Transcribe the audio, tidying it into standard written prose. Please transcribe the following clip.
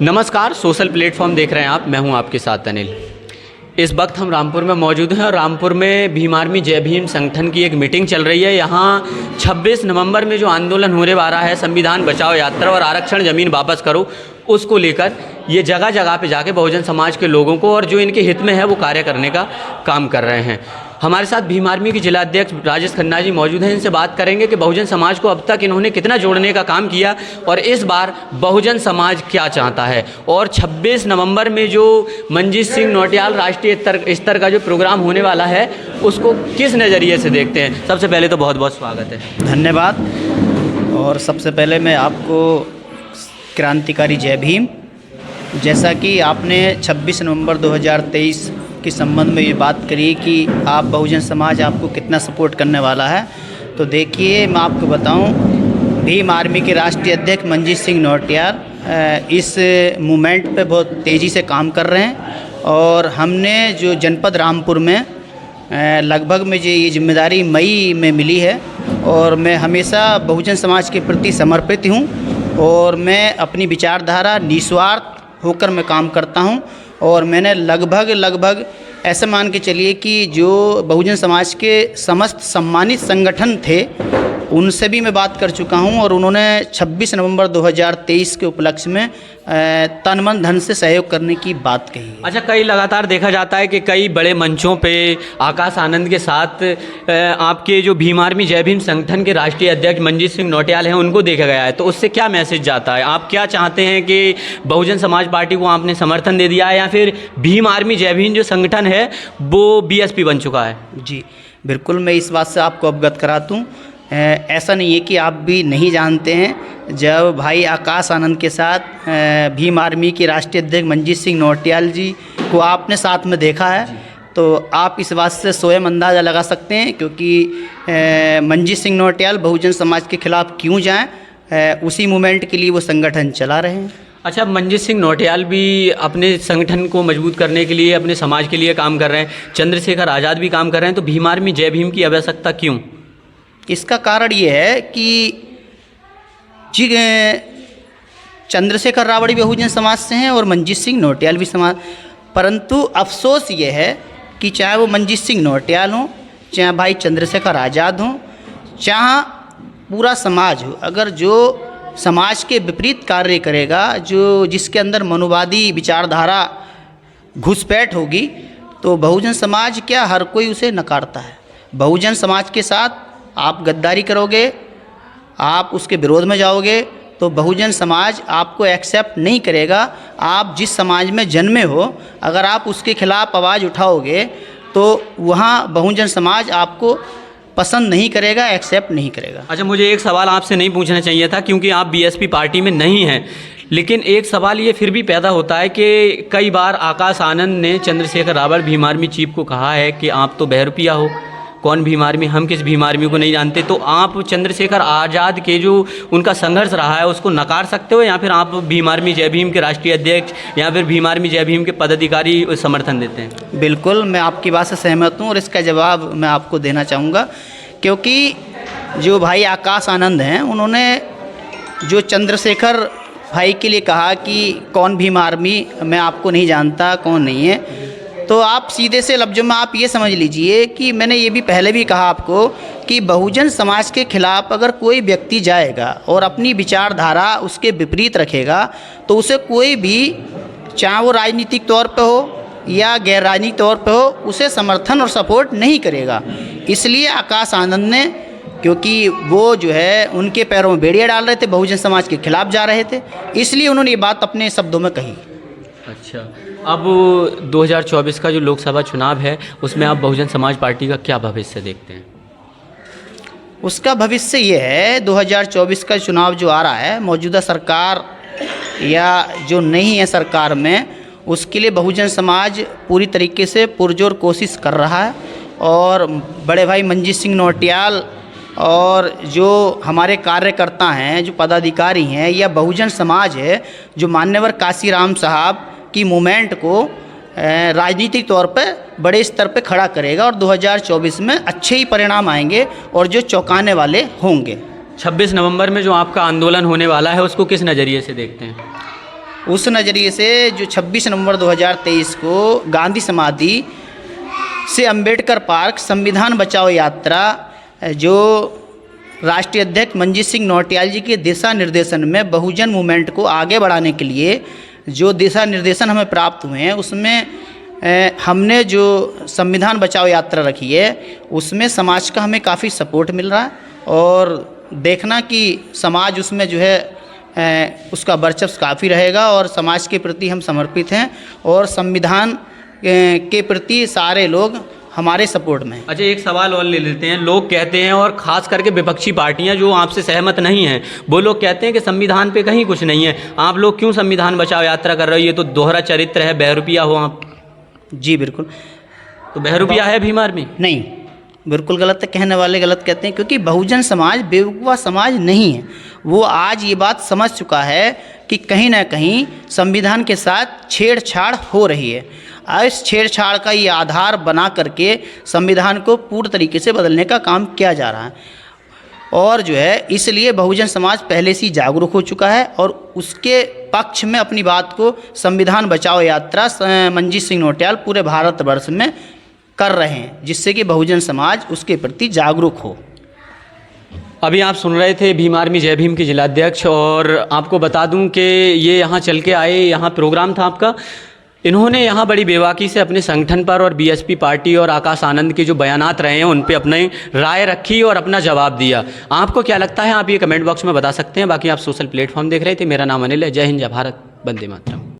नमस्कार, social platform देख रहे हैं आप। मैं हूं आपके साथ अनिल। इस वक्त हम रामपुर में मौजूद हैं और रामपुर में भीम आर्मी जय भीम संगठन की एक मीटिंग चल रही है। यहाँ 26 नवंबर में जो आंदोलन होने वाला है, संविधान बचाओ यात्रा और आरक्षण ज़मीन वापस करो, उसको लेकर ये जगह जगह पे जाके बहुजन समाज के लोगों को और जो इनके हित में है वो कार्य करने का काम कर रहे हैं। हमारे साथ भीम आर्मी के जिला अध्यक्ष राजेश खन्ना जी मौजूद हैं। इनसे बात करेंगे कि बहुजन समाज को अब तक इन्होंने कितना जोड़ने का काम किया और इस बार बहुजन समाज क्या चाहता है, और 26 नवंबर में जो मंजीत सिंह नौटियाल राष्ट्रीय स्तर का जो प्रोग्राम होने वाला है उसको किस नज़रिए से देखते हैं। सबसे पहले तो बहुत बहुत स्वागत है। धन्यवाद। और सबसे पहले मैं आपको क्रांतिकारी जय भीम। जैसा कि आपने 26 नवंबर 2023 के संबंध में ये बात करी कि आप बहुजन समाज आपको कितना सपोर्ट करने वाला है, तो देखिए मैं आपको बताऊं, भीम आर्मी के राष्ट्रीय अध्यक्ष मंजीत सिंह नौटियाल इस मूवमेंट पे बहुत तेज़ी से काम कर रहे हैं। और हमने जो जनपद रामपुर में लगभग मुझे ये जिम्मेदारी मई में मिली है और मैं हमेशा बहुजन समाज के प्रति समर्पित हूँ और मैं अपनी विचारधारा निस्वार्थ होकर मैं काम करता हूँ। और मैंने लगभग ऐसे मान के चलिए कि जो बहुजन समाज के समस्त सम्मानित संगठन थे उनसे भी मैं बात कर चुका हूं और उन्होंने 26 नवंबर 2023 के उपलक्ष्य में तन मन धन से सहयोग करने की बात कही। अच्छा, कई लगातार देखा जाता है कि कई बड़े मंचों पे आकाश आनंद के साथ आपके जो भीम आर्मी जय भीम संगठन के राष्ट्रीय अध्यक्ष मंजीत सिंह नौटियाल हैं उनको देखा गया है, तो उससे क्या मैसेज जाता है? आप क्या चाहते हैं कि बहुजन समाज पार्टी को आपने समर्थन दे दिया है या फिर भीम आर्मी जय भीम जो संगठन है वो BSP बन चुका है? जी बिल्कुल, मैं इस बात से आपको अवगत करा दूँ। ऐसा नहीं है कि आप भी नहीं जानते हैं। जब भाई आकाश आनंद के साथ भीम आर्मी के राष्ट्रीय अध्यक्ष मंजीत सिंह नौटियाल जी को आपने साथ में देखा है तो आप इस बात से स्वयं अंदाज़ा लगा सकते हैं, क्योंकि मंजीत सिंह नौटियाल बहुजन समाज के खिलाफ क्यों जाएं, उसी मूवमेंट के लिए वो संगठन चला रहे हैं। अच्छा, मंजीत सिंह नौटियाल भी अपने संगठन को मजबूत करने के लिए, अपने समाज के लिए काम कर रहे हैं, चंद्रशेखर आज़ाद भी काम कर रहे हैं, तो भीम आर्मी जय भीम की आवश्यकता क्यों? इसका कारण ये है कि चंद्रशेखर रावड़ी बहुजन समाज से हैं और मंजीत सिंह नौटियाल भी समाज, परंतु अफसोस ये है कि चाहे वो मंजीत सिंह नौटियाल हों, चाहे भाई चंद्रशेखर आज़ाद हों, चाहे पूरा समाज हो, अगर जो समाज के विपरीत कार्य करेगा, जो जिसके अंदर मनुवादी विचारधारा घुसपैठ होगी, तो बहुजन समाज क्या हर कोई उसे नकारता है। बहुजन समाज के साथ आप गद्दारी करोगे, आप उसके विरोध में जाओगे तो बहुजन समाज आपको एक्सेप्ट नहीं करेगा। आप जिस समाज में जन्मे हो, अगर आप उसके खिलाफ आवाज़ उठाओगे तो वहाँ बहुजन समाज आपको पसंद नहीं करेगा, एक्सेप्ट नहीं करेगा। अच्छा, मुझे एक सवाल आपसे नहीं पूछना चाहिए था क्योंकि आप BSP पार्टी में नहीं हैं, लेकिन एक सवाल ये फिर भी पैदा होता है कि कई बार आकाश आनंद ने चंद्रशेखर रावड़ भीम आर्मी चीफ को कहा है कि आप तो बहरूपिया हो, कौन भीम आर्मी, हम किस भीम आर्मी को नहीं जानते, तो आप चंद्रशेखर आज़ाद के जो उनका संघर्ष रहा है उसको नकार सकते हो या फिर आप भीम आर्मी जय भीम के राष्ट्रीय अध्यक्ष या फिर भीम आर्मी जय भीम के पदाधिकारी समर्थन देते हैं? बिल्कुल, मैं आपकी बात से सहमत हूँ और इसका जवाब मैं आपको देना चाहूँगा, क्योंकि जो भाई आकाश आनंद हैं उन्होंने जो चंद्रशेखर भाई के लिए कहा कि कौन भीम आर्मी, मैं आपको नहीं जानता, कौन नहीं है, तो आप सीधे से लफ्ज़ों में आप ये समझ लीजिए कि मैंने ये भी पहले भी कहा आपको कि बहुजन समाज के खिलाफ अगर कोई व्यक्ति जाएगा और अपनी विचारधारा उसके विपरीत रखेगा तो उसे कोई भी, चाहे वो राजनीतिक तौर पे हो या गैर राजनीतिक तौर पे हो, उसे समर्थन और सपोर्ट नहीं करेगा। इसलिए आकाश आनंद ने, क्योंकि वो जो है उनके पैरों में बेड़ियाँ डाल रहे थे, बहुजन समाज के खिलाफ जा रहे थे, इसलिए उन्होंने ये बात अपने शब्दों में कही। अच्छा, अब 2024 का जो लोकसभा चुनाव है उसमें आप बहुजन समाज पार्टी का क्या भविष्य देखते हैं? उसका भविष्य ये है, 2024 का चुनाव जो आ रहा है, मौजूदा सरकार या जो नहीं है सरकार में, उसके लिए बहुजन समाज पूरी तरीके से पुरजोर कोशिश कर रहा है। और बड़े भाई मंजीत सिंह नौटियाल और जो हमारे कार्यकर्ता हैं, जो पदाधिकारी हैं या बहुजन समाज है, जो मान्यवर काशीराम साहब की मूवमेंट को राजनीतिक तौर पे बड़े स्तर पे खड़ा करेगा और 2024 में अच्छे ही परिणाम आएंगे और जो चौंकाने वाले होंगे। 26 नवंबर में जो आपका आंदोलन होने वाला है उसको किस नज़रिए से देखते हैं? उस नज़रिए से जो 26 नवंबर 2023 को गांधी समाधि से अंबेडकर पार्क संविधान बचाओ यात्रा जो राष्ट्रीय अध्यक्ष मंजीत सिंह नौटियाल जी के दिशा निर्देशन में बहुजन मूवमेंट को आगे बढ़ाने के लिए जो दिशा निर्देशन हमें प्राप्त हुए हैं उसमें हमने जो संविधान बचाओ यात्रा रखी है उसमें समाज का हमें काफ़ी सपोर्ट मिल रहा है और देखना कि समाज उसमें जो है उसका वर्चस्व काफ़ी रहेगा और समाज के प्रति हम समर्पित हैं और संविधान के प्रति सारे लोग हमारे सपोर्ट में। अच्छा, एक सवाल और ले लेते हैं। लोग कहते हैं और ख़ास करके विपक्षी पार्टियां जो आपसे सहमत नहीं हैं वो लोग कहते हैं कि संविधान पे कहीं कुछ नहीं है, आप लोग क्यों संविधान बचाओ यात्रा कर रहे हो, ये तो दोहरा चरित्र है, बहरूपिया हो आप। जी बिल्कुल। तो बहरूपिया है भीम आर्मी? नहीं, बिल्कुल गलत है, कहने वाले गलत कहते हैं, क्योंकि बहुजन समाज बेवकूफ़ समाज नहीं है। वो आज ये बात समझ चुका है कि कहीं ना कहीं संविधान के साथ छेड़छाड़ हो रही है। इस छेड़छाड़ का ये आधार बना करके संविधान को पूर्ण तरीके से बदलने का काम किया जा रहा है और जो है इसलिए बहुजन समाज पहले से ही जागरूक हो चुका है और उसके पक्ष में अपनी बात को संविधान बचाओ यात्रा मंजीत सिंह नौटियाल पूरे भारतवर्ष में कर रहे हैं, जिससे कि बहुजन समाज उसके प्रति जागरूक हो। अभी आप सुन रहे थे भीम आर्मी जय भीम के जिलाध्यक्ष, और आपको बता दूं कि ये यहाँ चल के आए, यहाँ प्रोग्राम था आपका। इन्होंने यहाँ बड़ी बेबाकी से अपने संगठन पर और बीएसपी पार्टी और आकाश आनंद के जो बयानात रहे हैं उन पे अपनी राय रखी और अपना जवाब दिया। आपको क्या लगता है आप ये कमेंट बॉक्स में बता सकते हैं। बाकी आप सोशल प्लेटफॉर्म देख रहे थे। मेरा नाम अनिल है। जय हिंद, जय भारत, वंदे मातरम।